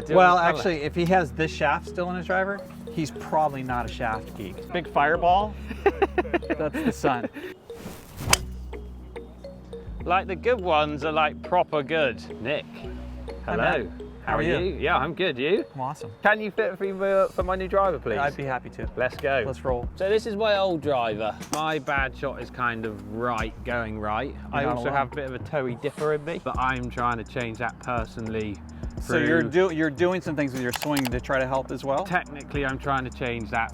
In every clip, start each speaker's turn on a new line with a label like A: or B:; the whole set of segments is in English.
A: Well, actually, if he has this shaft still in his driver, he's probably not a shaft geek. Big fireball, that's the sun.
B: Like the good ones are like proper good. Nick, hello.
A: How are you?
B: Yeah, I'm good. You?
A: I'm awesome.
B: Can you fit for my new driver, please?
A: I'd be happy to.
B: Let's go.
A: Let's roll.
B: So this is my old driver. My bad shot is kind of going right. I also have a bit of a toey dipper in me, but I'm trying to change that personally.
A: So you're doing some things with your swing to try to help as well?
B: Technically, I'm trying to change that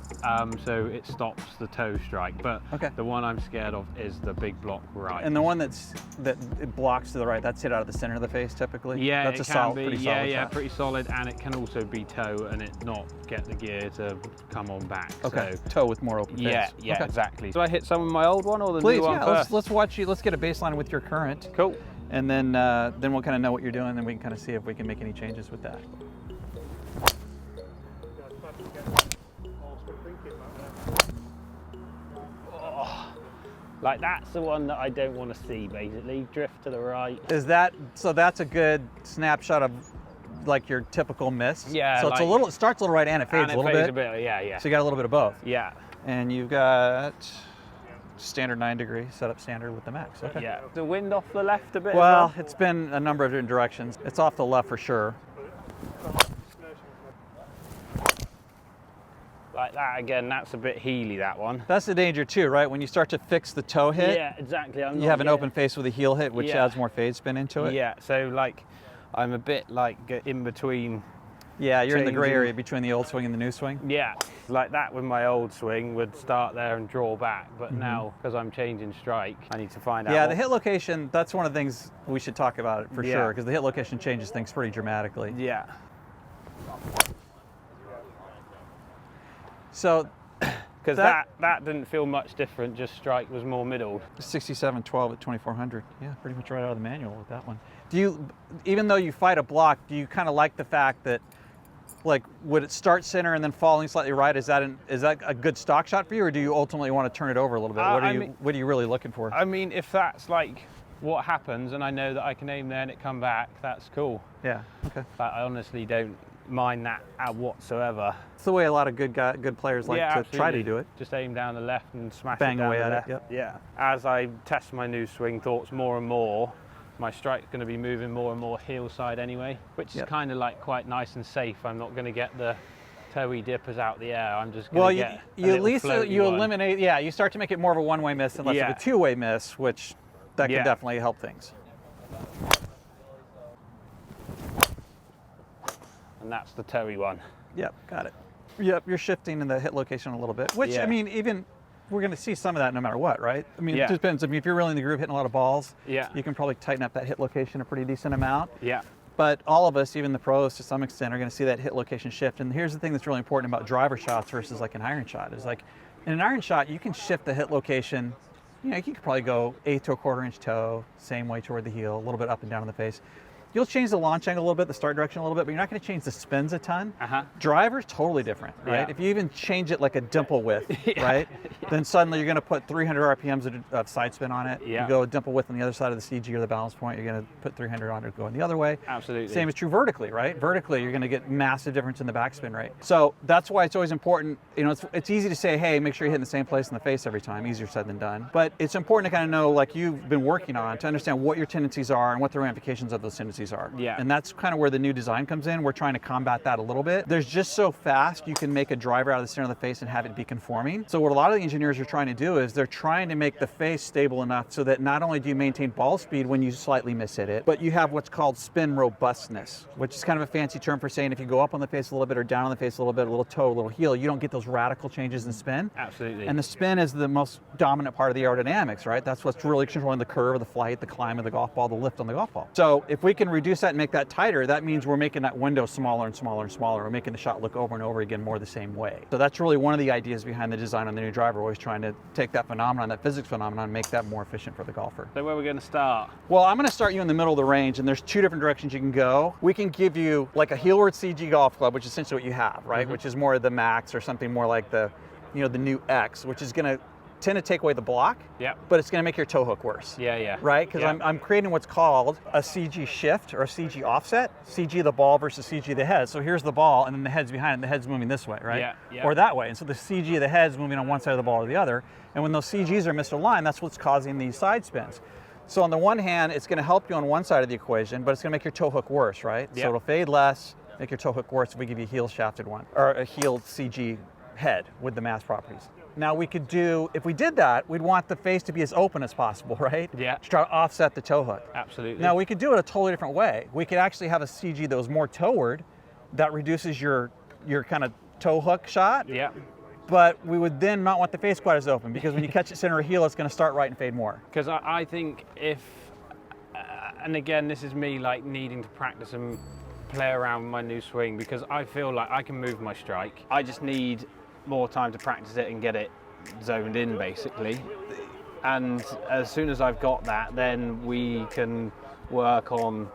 B: so it stops the toe strike, but the one I'm scared of is the big block right.
A: And the one that it blocks to the right, that's hit out of the center of the face typically?
B: Yeah,
A: that's
B: it
A: a
B: can
A: solid,
B: be.
A: pretty solid
B: Yeah,
A: shot.
B: pretty solid, and it can also be toe and it not get the gear to come on back.
A: Okay,
B: so,
A: toe with more open face.
B: Yeah, exactly. So I hit some of my old one or the
A: Please,
B: new one first?
A: let's watch you. Let's get a baseline with your current.
B: Cool.
A: And then we'll kind of know what you're doing, and then we can kind of see if we can make any changes with that.
B: Oh, like that's the one that I don't want to see, basically. Drift to the right.
A: So that's a good snapshot of like your typical miss?
B: Yeah.
A: So it's it starts a little right and it fades a little bit.
B: Yeah.
A: So you got a little bit of both.
B: Yeah.
A: And you've got standard 9-degree, set up standard with the max. Okay.
B: Yeah. The wind off the left a bit?
A: Well, it's been a number of different directions. It's off the left for sure.
B: Like that again, that's a bit heely, that one.
A: That's the danger too, right? When you start to fix the toe hit,
B: yeah, exactly.
A: You have an open face with a heel hit, which adds more fade spin into it.
B: Yeah, so like, I'm a bit like in between.
A: Yeah, you're in the gray area between the old swing and the new swing.
B: Yeah, like that with my old swing would start there and draw back, but now, because I'm changing strike, I need to find out.
A: Yeah, the hit location, that's one of the things we should talk about it for sure, because the hit location changes things pretty dramatically.
B: Yeah.
A: So,
B: because that didn't feel much different, just strike was more middle.
A: 67-12 at 2400. Yeah, pretty much right out of the manual with that one. Do you, even though you fight a block, do you kind of like the fact that, like, would it start center and then falling slightly right? Is that a good stock shot for you, or do you ultimately want to turn it over a little bit? What are you really looking for?
B: I mean, if that's like what happens, and I know that I can aim there and it come back, that's cool.
A: Yeah. Okay.
B: But I honestly don't mind that whatsoever.
A: It's the way a lot of good players like to try to do it.
B: Just aim down the left and smash
A: Bang
B: it down
A: away
B: the
A: at
B: left.
A: it. Yep.
B: Yeah. As I test my new swing thoughts more and more, my strike's going to be moving more and more heel side anyway, which is kind of like quite nice and safe. I'm not going to get the toey dippers out the air. I'm just going to get
A: you at least eliminate. Yeah, you start to make it more of a one-way miss and less of a two-way miss, which that can definitely help things.
B: And that's the toey one.
A: Yep, got it. Yep, you're shifting in the hit location a little bit, which I mean, even we're going to see some of that no matter what, right? I mean, it just depends. I mean, if you're really in the groove hitting a lot of balls, you can probably tighten up that hit location a pretty decent amount.
B: Yeah.
A: But all of us, even the pros to some extent, are going to see that hit location shift. And here's the thing that's really important about driver shots versus like an iron shot is like in an iron shot, you can shift the hit location. You know, you could probably go 1/8 to 1/4 inch toe, same way toward the heel, a little bit up and down in the face. You'll change the launch angle a little bit, the start direction a little bit, but you're not going to change the spins a ton. Driver's totally different, right?
B: Yeah.
A: If you even change it like a dimple width, right? Then suddenly you're going to put 300 RPMs of side spin on it. You go a dimple width on the other side of the CG or the balance point, you're going to put 300 on it going the other way.
B: Absolutely.
A: Same is true vertically, right? Vertically, you're going to get massive difference in the backspin rate. So that's why it's always important. You know, it's easy to say, hey, make sure you're hitting the same place in the face every time. Easier said than done. But it's important to kind of know, like you've been working on, to understand what your tendencies are and what the ramifications of those tendencies are.
B: Yeah.
A: And that's kind of where the new design comes in. We're trying to combat that a little bit. There's just so fast you can make a driver out of the center of the face and have it be conforming. So what a lot of the engineers are trying to do is they're trying to make the face stable enough so that not only do you maintain ball speed when you slightly mishit it, but you have what's called spin robustness, which is kind of a fancy term for saying if you go up on the face a little bit or down on the face a little bit, a little toe, a little heel, you don't get those radical changes in spin.
B: Absolutely.
A: And the spin is the most dominant part of the aerodynamics, right? That's what's really controlling the curve, the flight, the climb of the golf ball, the lift on the golf ball. So if we can reduce that and make that tighter, that means we're making that window smaller and smaller and smaller. We're making the shot look over and over again more the same way. So that's really one of the ideas behind the design on the new driver. We're always trying to take that phenomenon, that physics phenomenon, and make that more efficient for the golfer.
B: So where are we going to start?
A: Well, I'm going to start you in the middle of the range, and there's two different directions you can go. We can give you like a heelward CG golf club, which is essentially what you have, right? Which is more of the Max or something more like the, you know, the new X, which is going to tend to take away the block,
B: Yeah.
A: but it's going to make your toe hook worse.
B: Yeah, yeah.
A: Right? Because I'm creating what's called a CG shift or a CG offset, CG the ball versus CG the head. So here's the ball, and then the head's behind it, and the head's moving this way, right?
B: Yeah, yeah.
A: Or that way. And so the CG of the head's moving on one side of the ball or the other. And when those CGs are misaligned, that's what's causing these side spins. So on the one hand, it's going to help you on one side of the equation, but it's going to make your toe hook worse, right?
B: Yeah.
A: So it'll fade less, make your toe hook worse if we give you a heel shafted one, or a heel CG head with the mass properties. Now we could do, if we did that, we'd want the face to be as open as possible, right?
B: Yeah.
A: To try to offset the toe hook.
B: Absolutely.
A: Now we could do it a totally different way. We could actually have a CG that was more toeward, that reduces your kind of toe hook shot.
B: Yeah.
A: But we would then not want the face quite as open, because when you catch it center or heel, it's going to start right and fade more.
B: Because I think if, and again, this is me like needing to practice and play around with my new swing, because I feel like I can move my strike. I just need more time to practice it and get it zoned in, basically. And as soon as I've got that, then we can work on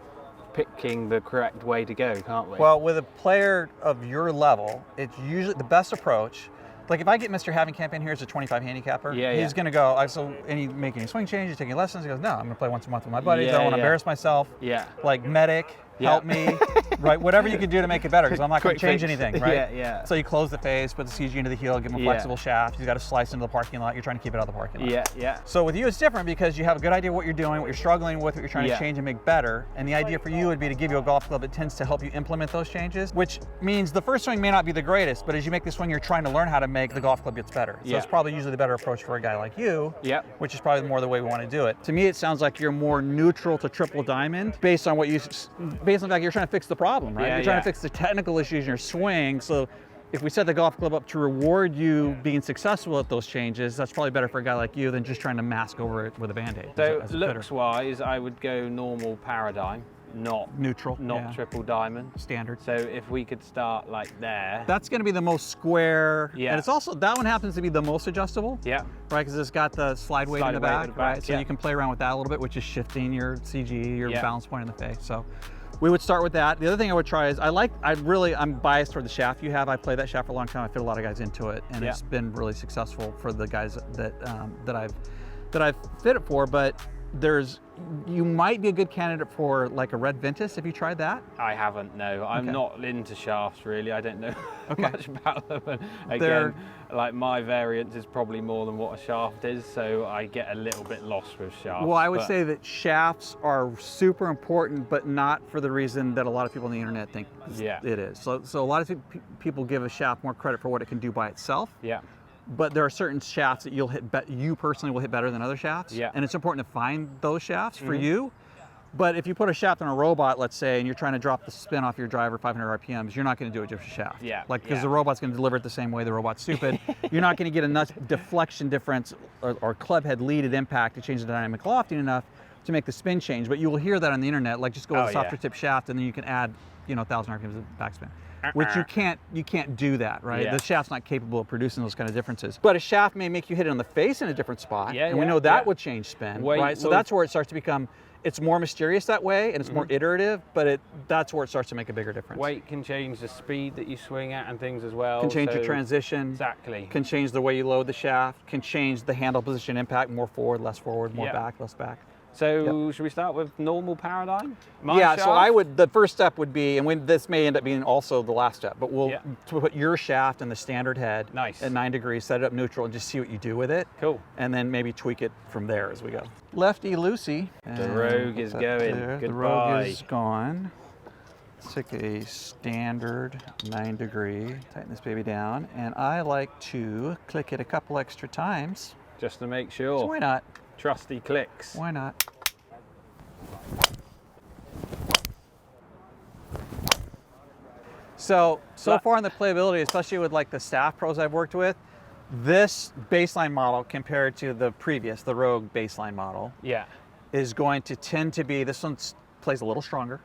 B: picking the correct way to go, can't we?
A: Well, with a player of your level, it's usually the best approach. Like if I get Mr. Havenkamp in here as a 25 handicapper, he's going to go, so any making swing changes, taking lessons. He goes, no, I'm going to play once a month with my buddies. I don't want to embarrass myself.
B: Yeah.
A: Like medic, help me, right? Whatever you can do to make it better, because I'm not going to change anything, right?
B: Yeah, yeah.
A: So you close the face, put the CG into the heel, give him a flexible shaft. He's got to slice into the parking lot. You're trying to keep it out of the parking lot.
B: Yeah, yeah.
A: So with you, it's different because you have a good idea what you're doing, what you're struggling with, what you're trying to change and make better. And the idea for you would be to give you a golf club that tends to help you implement those changes, which means the first swing may not be the greatest, but as you make the swing you're trying to learn how to make, the golf club gets better. So it's probably usually the better approach for a guy like you, which is probably more the way we want to do it. To me, it sounds like you're more neutral to triple diamond based on the fact that you're trying to fix the problem, right? You're trying to fix the technical issues in your swing. So if we set the golf club up to reward you being successful at those changes, that's probably better for a guy like you than just trying to mask over it with a Band-Aid.
B: So looks-wise, I would go normal Paradym, not
A: neutral,
B: not triple diamond.
A: Standard.
B: So if we could start like there.
A: That's going to be the most square.
B: Yeah.
A: And it's also, that one happens to be the most adjustable.
B: Yeah.
A: Right, because it's got the slide weight in the back, right? So you can play around with that a little bit, which is shifting your CG, your balance point in the face. So we would start with that. The other thing I would try is I'm biased toward the shaft you have. I played that shaft for a long time. I fit a lot of guys into it, and it's been really successful for the guys that I've fit it for. But you might be a good candidate for like a red Ventus if you tried that.
B: I haven't, no. I'm not into shafts really. I don't know much about them. And again, like my variance is probably more than what a shaft is, so I get a little bit lost with shafts.
A: Well, I would say that shafts are super important, but not for the reason that a lot of people on the internet think it is. So a lot of people give a shaft more credit for what it can do by itself.
B: Yeah. But
A: there are certain shafts that you personally will hit better than other shafts. Yeah. And it's important to find those shafts for you. But if you put a shaft on a robot, let's say, and you're trying to drop the spin off your driver 500 RPMs, you're not going to do it just with a shaft. Yeah. Like, because the robot's going to deliver it the same way. The robot's stupid. You're not going to get enough deflection difference or club head lead at impact to change the dynamic lofting enough to make the spin change. But you will hear that on the internet. Like, just go with a softer tip shaft, and then you can add, 1,000 RPMs of backspin. Which you can't do that, right? The shaft's not capable of producing those kind of differences. But a shaft may make you hit it on the face in a different spot, and we know that would change spin, right? So that's where it starts to become, it's more mysterious that way, and it's more iterative, but that's where it starts to make a bigger difference.
B: Weight can change the speed that you swing at and things as well.
A: Can change your transition.
B: Exactly.
A: Can change the way you load the shaft. Can change the handle position impact, more forward, less forward, more back, less back.
B: So should we start with normal Paradym?
A: So the first step would be, and this may end up being also the last step, but we'll put your shaft in the standard head at 9 degrees, set it up neutral, and just see what you do with it.
B: Cool.
A: And then maybe tweak it from there as we go. Lefty loosey.
B: The rogue is going. Goodbye.
A: The rogue is gone. Let's take a standard 9 degree, tighten this baby down, and I like to click it a couple extra times.
B: Just to make sure.
A: So why not?
B: Trusty clicks.
A: Why not? So far in the playability, especially with like the staff pros I've worked with, this baseline model compared to the previous, the Rogue baseline model, is going to tend to be, this one plays a little stronger,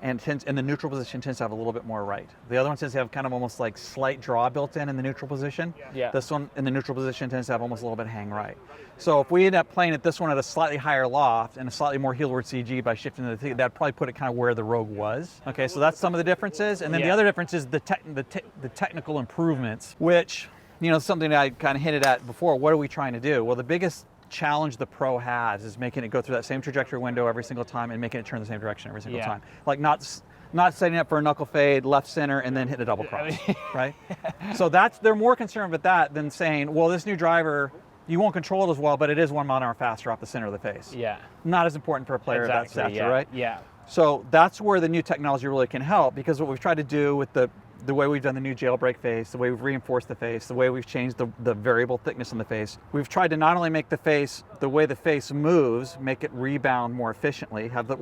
A: and the neutral position tends to have a little bit more right. The other one tends to have kind of almost like slight draw built in the neutral position. This one in the neutral position tends to have almost a little bit hang right. So if we end up playing this one at a slightly higher loft and a slightly more heelward CG by shifting the thing, that'd probably put it kind of where the Rogue was. Okay, so that's some of the differences. And then the other difference is the technical improvements, which You know, something that I kind of hinted at before, what are we trying to do? Well, the biggest challenge the pro has is making it go through that same trajectory window every single time and making it turn the same direction every single time. Like not setting up for a knuckle fade, left center, and then hit a double cross, right? So they're more concerned with that than saying, well, this new driver, you won't control it as well, but it is 1 mile an hour faster off the center of the face.
B: Yeah.
A: Not as important for a player of that stature, right?
B: Yeah.
A: So that's where the new technology really can help, because what we've tried to do with the way we've done the new jailbreak face, the way we've reinforced the face, the way we've changed the variable thickness in the face, we've tried to not only make the face, the way the face moves, make it rebound more efficiently, have the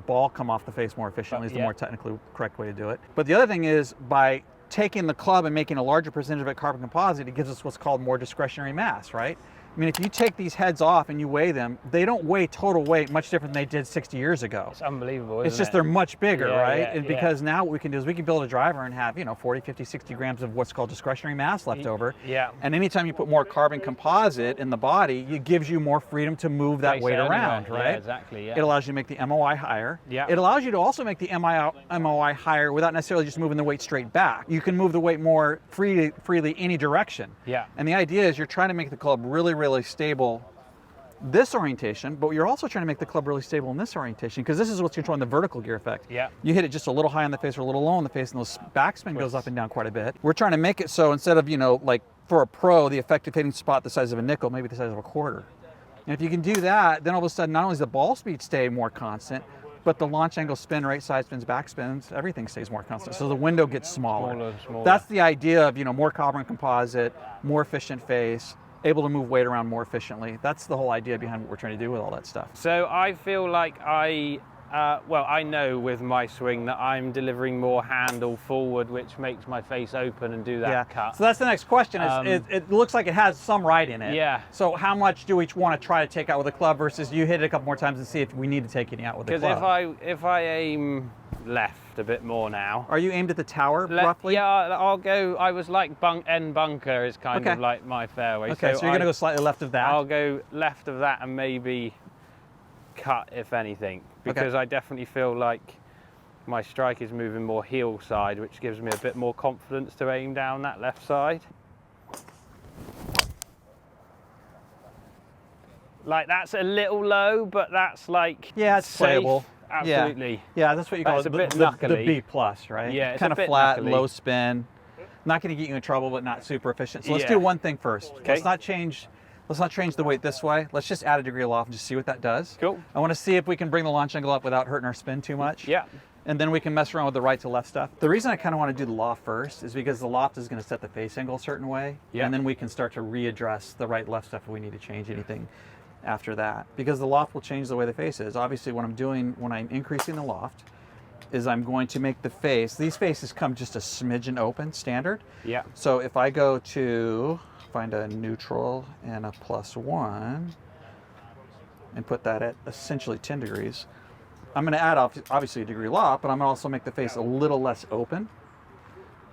A: ball come off the face more efficiently is the more technically correct way to do it. But the other thing is, by taking the club and making a larger percentage of it carbon composite, it gives us what's called more discretionary mass, right? I mean, if you take these heads off and you weigh them, they don't weigh total weight much different than they did 60 years ago.
B: It's unbelievable,
A: It's just they're much bigger, right?
B: Yeah,
A: and because now what we can do is we can build a driver and have, 40, 50, 60 grams of what's called discretionary mass left over.
B: Yeah.
A: And anytime you put more carbon composite in the body, it gives you more freedom to move that weight around, right?
B: Yeah, exactly, yeah.
A: It allows you to make the MOI higher.
B: Yeah.
A: It allows you to also make the MOI higher without necessarily just moving the weight straight back. You can move the weight more freely any direction.
B: Yeah.
A: And the idea is you're trying to make the club really, really stable this orientation, but you're also trying to make the club really stable in this orientation, because this is what's controlling the vertical gear effect.
B: Yeah.
A: You hit it just a little high on the face or a little low on the face, and those backspin goes up and down quite a bit. We're trying to make it so instead of, like for a pro, the effective hitting spot the size of a nickel, maybe the size of a quarter. And if you can do that, then all of a sudden, not only does the ball speed stay more constant, but the launch angle, spin rate, side spins, back spins, everything stays more constant. So the window gets smaller. That's the idea of, more carbon composite, more efficient face, able to move weight around more efficiently. That's the whole idea behind what we're trying to do with all that stuff.
B: So I feel like I know with my swing that I'm delivering more handle forward, which makes my face open and do that cut.
A: So that's the next question. It looks like it has some right in it.
B: Yeah.
A: So how much do we want to try to take out with a club versus you hit it a couple more times and see if we need to take it out with the club?
B: Because if I aim left a bit more now.
A: Are you aimed at the tower roughly?
B: Yeah, I'll go. I was like end bunker is kind of like my fairway.
A: Okay, so you're going to go slightly left of that.
B: I'll go left of that and maybe cut if anything, because I definitely feel like my strike is moving more heel side, which gives me a bit more confidence to aim down that left side. Like that's a little low, but that's like
A: it's playable.
B: Absolutely.
A: Yeah, that's what you call
B: a bit knuckly.
A: The B plus, right?
B: Yeah, it's
A: kind
B: a
A: of
B: bit
A: flat,
B: knuckly.
A: low spin. Not going to get you in trouble, but not super efficient. So let's do one thing first.
B: Okay.
A: Let's not change the weight this way. Let's just add a degree of loft and just see what that does.
B: Cool.
A: I want to see if we can bring the launch angle up without hurting our spin too much.
B: Yeah.
A: And then we can mess around with the right to left stuff. The reason I kind of want to do the loft first is because the loft is going to set the face angle a certain way.
B: Yeah.
A: And then we can start to readdress the right left stuff if we need to change anything after that. Because the loft will change the way the face is. Obviously, what I'm doing when I'm increasing the loft is I'm going to make the face, these faces come just a smidgen open, standard.
B: Yeah.
A: So if I go to find a neutral and a +1 and put that at essentially 10 degrees, I'm going to add obviously a degree loft, but I'm going to also make the face a little less open.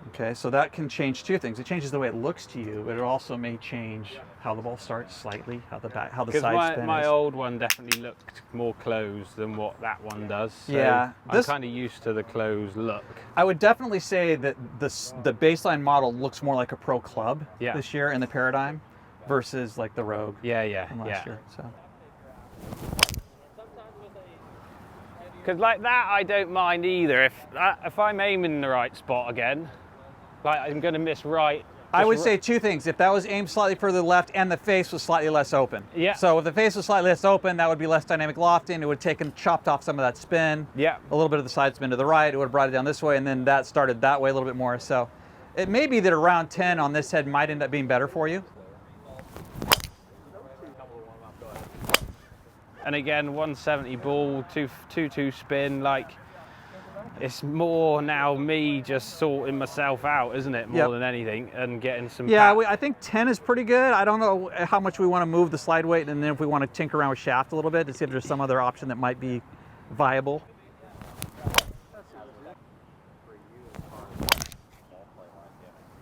A: Okay, so that can change two things. It changes the way it looks to you, but it also may change how the ball starts slightly, how the side spin is.
B: My old one definitely looked more closed than what that one does. So
A: yeah,
B: I'm kind of used to the closed look.
A: I would definitely say that the baseline model looks more like a pro club this year in the Paradym versus like the Rogue.
B: Yeah.
A: Last year, so.
B: Because like that, I don't mind either. If I'm aiming in the right spot again, like I'm going to miss right.
A: I would say two things. If that was aimed slightly further left and the face was slightly less open.
B: Yeah.
A: So if the face was slightly less open, that would be less dynamic lofting. It would have chopped off some of that spin.
B: Yeah.
A: A little bit of the side spin to the right. It would have brought it down this way, and then that started that way a little bit more. So it may be that around 10 on this head might end up being better for you.
B: And again, 170 ball, 2-2 spin, like it's more now me just sorting myself out, isn't it? More than anything, and getting some.
A: Yeah, I think 10 is pretty good. I don't know how much we want to move the slide weight, and then if we want to tinker around with shaft a little bit to see if there's some other option that might be viable.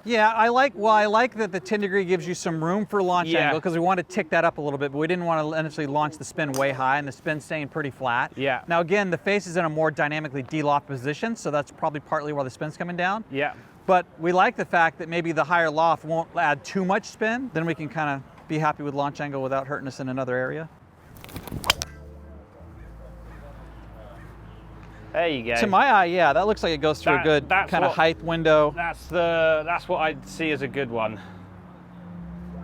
A: Yeah, I like that the 10 degree gives you some room for launch angle, because we want to tick that up a little bit, but we didn't want to initially launch the spin way high and the spin staying pretty flat.
B: Yeah.
A: Now again, the face is in a more dynamically de-loft position, so that's probably partly why the spin's coming down.
B: Yeah.
A: But we like the fact that maybe the higher loft won't add too much spin, then we can kind of be happy with launch angle without hurting us in another area.
B: There you go.
A: To my eye, yeah, that looks like it goes through a good kind of height window.
B: That's what I'd see as a good one.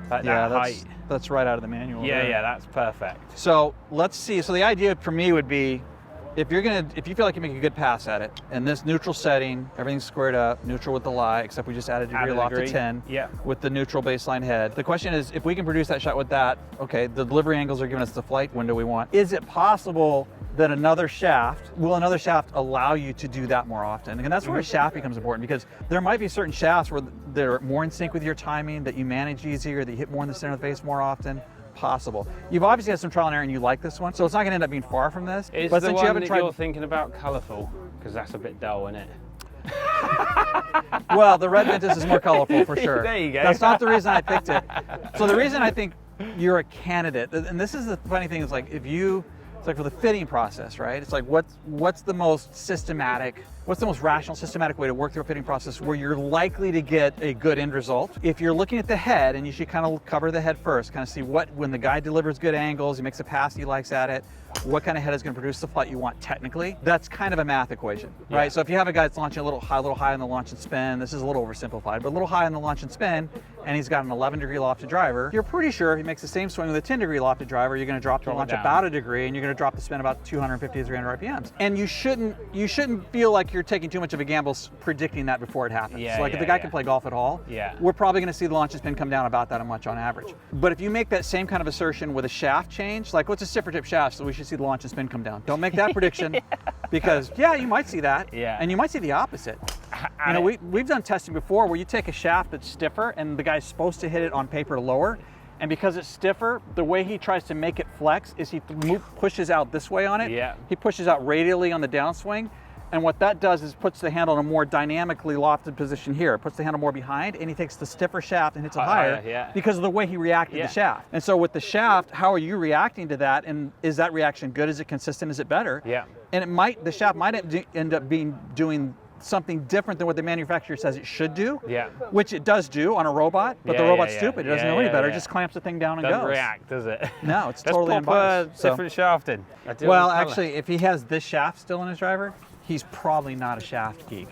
B: Like that height.
A: That's right out of the manual.
B: Yeah,
A: there.
B: yeah, that's perfect.
A: So let's see. So the idea for me would be, if you feel like you make a good pass at it, and this neutral setting, everything's squared up, neutral with the lie, except we just added a degree loft to 10 with the neutral baseline head. The question is, if we can produce that shot with that, okay, the delivery angles are giving us the flight window we want. Is it possible that another shaft allow you to do that more often? And that's where a shaft becomes important, because there might be certain shafts where they're more in sync with your timing, that you manage easier, that you hit more in the center of the face more often. Possible. You've obviously had some trial and error and you like this one, so it's not going to end up being far from this.
B: Is
A: but
B: the
A: since
B: one
A: you haven't
B: that
A: tried...
B: you're thinking about colourful? Because that's a bit dull, isn't it?
A: Well, the red Ventus is more colorful for sure.
B: There you go.
A: That's not the reason I picked it. So the reason I think you're a candidate, and this is the funny thing, is like it's like for the fitting process, right? It's like what's the most systematic, what's the most rational, systematic way to work through a fitting process where you're likely to get a good end result? If you're looking at the head, and you should kind of cover the head first, kind of see when the guy delivers good angles, he makes a pass he likes at it, what kind of head is going to produce the flight you want technically. That's kind of a math equation, right? Yeah. So if you have a guy that's launching a little high on the launch and spin, this is a little oversimplified, but a little high on the launch and spin, and he's got an 11 degree lofted driver, you're pretty sure if he makes the same swing with a 10 degree lofted driver, you're going to drop the launch about a degree, and you're going to drop the spin about 250 to 300 RPMs. And you shouldn't feel like you're taking too much of a gamble predicting that before it happens.
B: Yeah,
A: so like if the guy can play golf at all, we're probably going to see the launch and spin come down about that much on average. But if you make that same kind of assertion with a shaft change, like what's a stiffer tip shaft, so we should see the launch and spin come down. Don't make that prediction, because you might see that, and you might see the opposite. You know, we've done testing before where you take a shaft that's stiffer and the guy's supposed to hit it on paper lower, and because it's stiffer, the way he tries to make it flex is he pushes out this way on it. Yeah. He pushes out radially on the downswing, and what that does is puts the handle in a more dynamically lofted position here. It puts the handle more behind, and he takes the stiffer shaft and hits it higher because of the way he reacted to the shaft. And so with the shaft, how are you reacting to that? And is that reaction good? Is it consistent? Is it better? Yeah. And the shaft might end up doing something different than what the manufacturer says it should do, which it does do on a robot, but the robot's stupid. It doesn't know any better. It just clamps the thing down and goes.
B: Doesn't react, does it?
A: No, it's totally unbiased.
B: Different shaft in.
A: Well, actually, if he has this shaft still in his driver, he's probably not a shaft geek,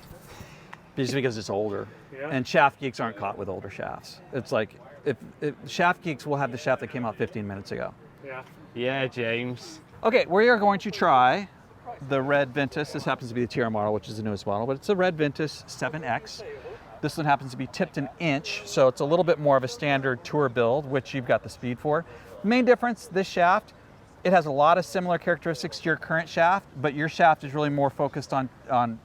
A: just because it's older. Yeah. And shaft geeks aren't caught with older shafts. It's like, if shaft geeks will have the shaft that came out 15 minutes ago. Yeah.
B: Yeah, James.
A: Okay, we are going to try the red Ventus. This happens to be the TR model, which is the newest model, but it's a red Ventus 7X. This one happens to be tipped an inch, so it's a little bit more of a standard tour build, which you've got the speed for. Main difference, this shaft, it has a lot of similar characteristics to your current shaft, but your shaft is really more focused on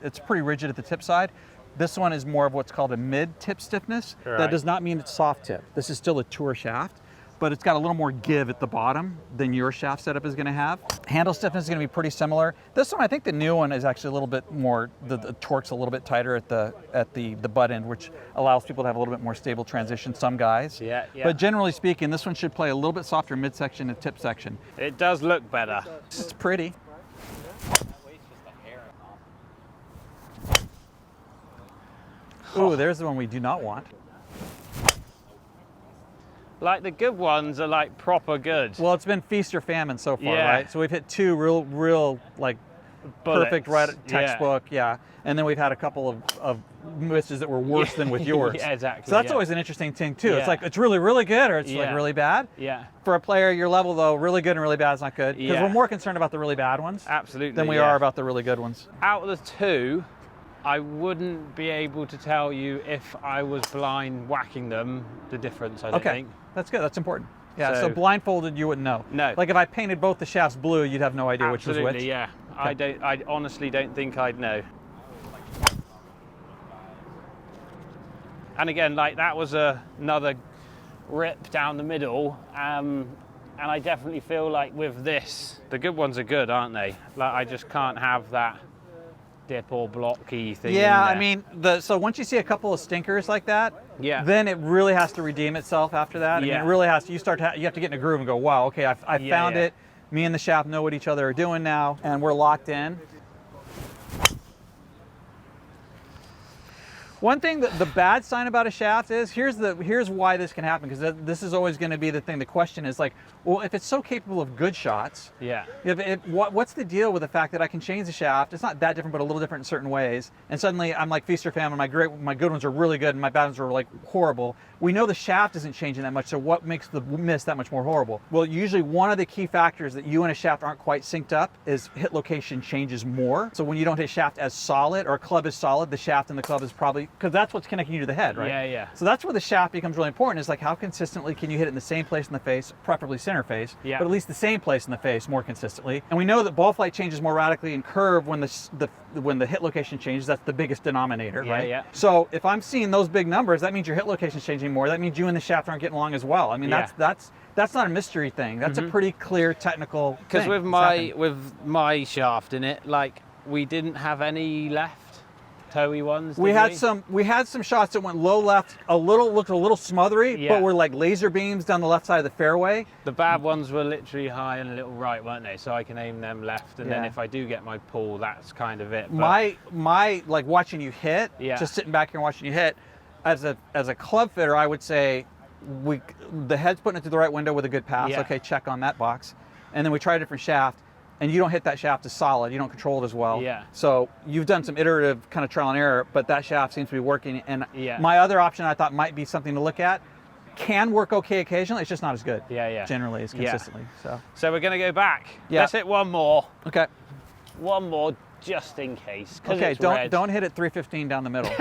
A: it's pretty rigid at the tip side. This one is more of what's called a mid-tip stiffness. Right. That does not mean it's soft tip. This is still a tour shaft, but it's got a little more give at the bottom than your shaft setup is going to have. Handle stiffness is going to be pretty similar. This one, I think the new one is actually a little bit more, the torque's a little bit tighter at the butt end, which allows people to have a little bit more stable transition, some guys. Yeah. But generally speaking, this one should play a little bit softer midsection and tip section.
B: It does look better.
A: It's pretty. Ooh, there's the one we do not want.
B: Like the good ones are like proper good.
A: Well, it's been feast or famine so far, right? So we've hit two real like bullets. Perfect right textbook, and then we've had a couple of misses that were worse than with yours.
B: Yeah, exactly.
A: So that's always an interesting thing too. It's like it's really good or it's like really bad.
B: Yeah.
A: For a player your level though, really good and really bad is not good, because we're more concerned about the really bad ones than we are about the really good ones.
B: Out of the two, I wouldn't be able to tell you if I was blind whacking them the difference, I don't think.
A: That's good, that's important. Yeah, so blindfolded you wouldn't know. No. Like if I painted both the shafts blue, you'd have no idea which was which.
B: Absolutely, yeah. Okay. I honestly don't think I'd know. And again, like that was another rip down the middle. And I definitely feel like with this, the good ones are good, aren't they? Like I just can't have that dip or blocky thing.
A: Yeah, I mean, so once you see a couple of stinkers like that,
B: yeah,
A: then it really has to redeem itself after that. I mean, it really has to. You have to get in a groove and go, wow, okay, I found it. Me and the shaft know what each other are doing now, and we're locked in. One thing that the bad sign about a shaft is, here's why this can happen, because this is always going to be the thing. The question is like, well, if it's so capable of good shots, what's the deal with the fact that I can change the shaft? It's not that different, but a little different in certain ways. And suddenly I'm like feast or famine. My good ones are really good, and my bad ones are like horrible. We know the shaft isn't changing that much, so what makes the miss that much more horrible? Well, usually one of the key factors that you and a shaft aren't quite synced up is hit location changes more. So when you don't hit shaft as solid, or a club is solid, the shaft and the club is probably, because that's what's connecting you to the head, right?
B: Yeah, yeah.
A: So that's where the shaft becomes really important, is like how consistently can you hit it in the same place in the face, preferably center face, but at least the same place in the face more consistently. And we know that ball flight changes more radically in curve when the hit location changes. That's the biggest denominator, right?
B: Yeah.
A: So if I'm seeing those big numbers, that means your hit location is changing more. That means you and the shaft aren't getting along as well. I mean, that's not a mystery thing. That's a pretty clear technical thing.
B: Because with my shaft in it, like, we didn't have any left toey ones.
A: We had some shots that went low left, looked a little smothery, but were like laser beams down the left side of the fairway.
B: The bad ones were literally high and a little right, weren't they? So I can aim them left, and then if I do get my pull, that's kind of it. But
A: my like watching you hit, just sitting back here and watching you hit, as a club fitter, I would say the head's putting it through the right window with a good pass. Okay, check on that box. And then we try a different shaft, and you don't hit that shaft as solid. You don't control it as well. Yeah. So you've done some iterative kind of trial and error, but that shaft seems to be working. And my other option I thought might be something to look at. Can work okay occasionally. It's just not as good. Generally, as consistently.
B: So we're going to go back. Let's hit one more.
A: Okay.
B: One more, just in case.
A: Okay. Don't hit it 315 down the middle.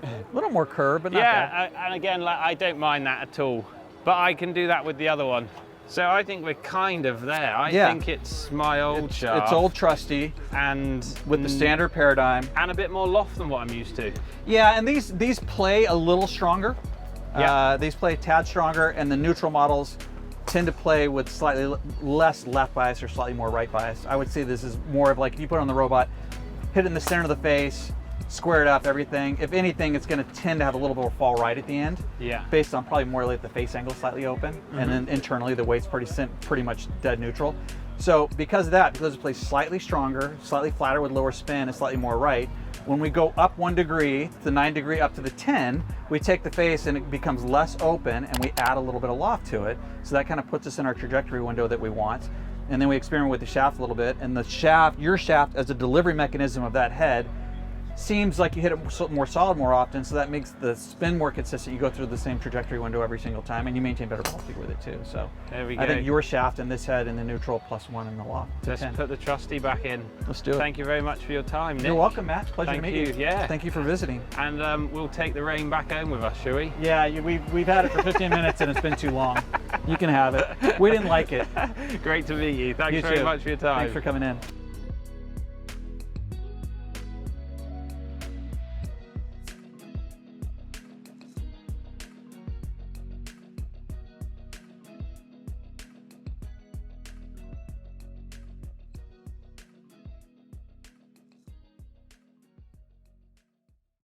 A: A little more curve, but not bad.
B: And again, like, I don't mind that at all. But I can do that with the other one. So I think we're kind of there. I think it's my old shaft.
A: It's old trusty,
B: and
A: with the standard Paradym,
B: and a bit more loft than what I'm used to.
A: Yeah, and these play a little stronger. These play a tad stronger, and the neutral models tend to play with slightly less left bias or slightly more right bias. I would say this is more of like, if you put it on the robot, hit it in the center of the face, square it up, everything. If anything, it's going to tend to have a little bit of fall right at the end. Based on probably more like the face angle slightly open, and then internally the weight's pretty much dead neutral. So because of that, because it plays slightly stronger, slightly flatter with lower spin, and slightly more right, when we go up 1 degree, the 9 degree up to the 10, we take the face and it becomes less open, and we add a little bit of loft to it. So that kind of puts us in our trajectory window that we want. And then we experiment with the shaft a little bit, and the shaft, your shaft as a delivery mechanism of that head, seems like you hit it more solid more often, so that makes the spin more consistent. You go through the same trajectory window every single time, and you maintain better ball speed with it too. So
B: there we go.
A: I think your shaft and this head in the neutral +1 in the loft.
B: Let's put the trusty back in.
A: Let's do it.
B: Thank you very much for your time, Nick.
A: You're welcome, Matt. Pleasure to meet you.
B: Yeah.
A: Thank you for visiting.
B: And we'll take the rain back home with us, shall we?
A: Yeah, we've had it for 15 minutes and it's been too long. You can have it. We didn't like it.
B: Great to meet you. Thanks very much for your time.
A: Thanks for coming in.